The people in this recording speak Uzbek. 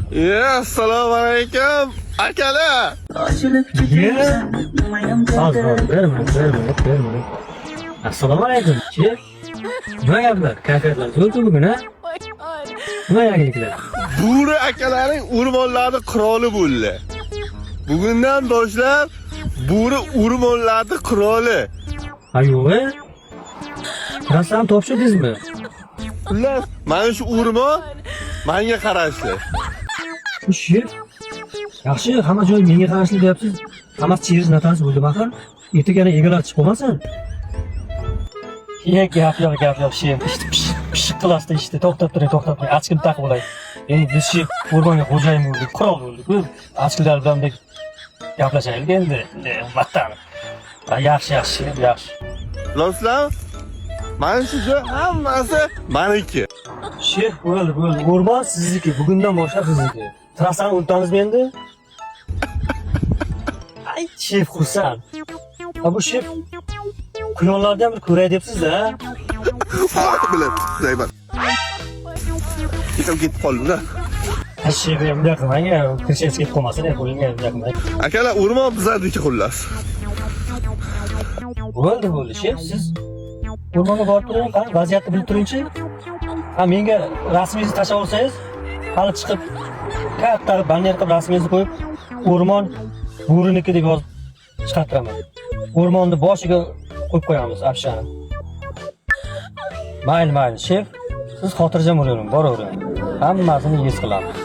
Assalomu alaykum akalar. Assalomu alaykum. Nima gaplar? Kayfiyatlar zo'r bugun, ha? Nima yangiliklar? Bo'ri akalaring o'rmonlarning qiroli bo'ldi. Bugundan boshlab bo'ri o'rmonlarning qiroli. Ha yo'q-a? Rasam topshirdingizmi? Xullas, mana shu o'rmon menga qarashli. Shef. Yaxshi, hamma joy menga qarashli deyapsiz. Hammasi cheris natasi bo'ldi axir. Ertagina egalar chiqib qolmasin. Gap yo'q, shef. Pishiq qilasizda ishni to'xtab turing. Achkim taqib olay. Endi biz shef o'rmonga xo'jayin bo'ldik, qirol bo'ldik. Achkilar bilan gaplashaylik endi. Vattan. Yaxshi. Dostlar, mana shu joy hammasi meniki. Shef, bo'ldi. O'rmon sizniki. Bugundan boshlab sizniki. Trassani unutamizmi endi? Ay, shef xursand. Bu shef quyonlarni ham bir ko'ray debsiz-da. Bilan, Zayman. Ketib qoldim-da. Shef, bunday qilmang-a, kirishib ketib qolmasin, qo'lingga bunday qilmang. Akalar, o'rmon bizlarniki xullas. Bo'ldi, shef, siz o'rmonga borib turing, qani vaziyatni bilib turingchi. Menga rasmingizni tashlab olsangiz, hali chiqib katta banner qilib rasmingizni qo'yib, o'rmon bo'riniki deb yozib chiqartiraman. O'rmonni boshiga qo'yib qo'yamiz afshani. Mayli, shef, siz xotirjam bo'ling, boravering. Hammasini his qilamiz.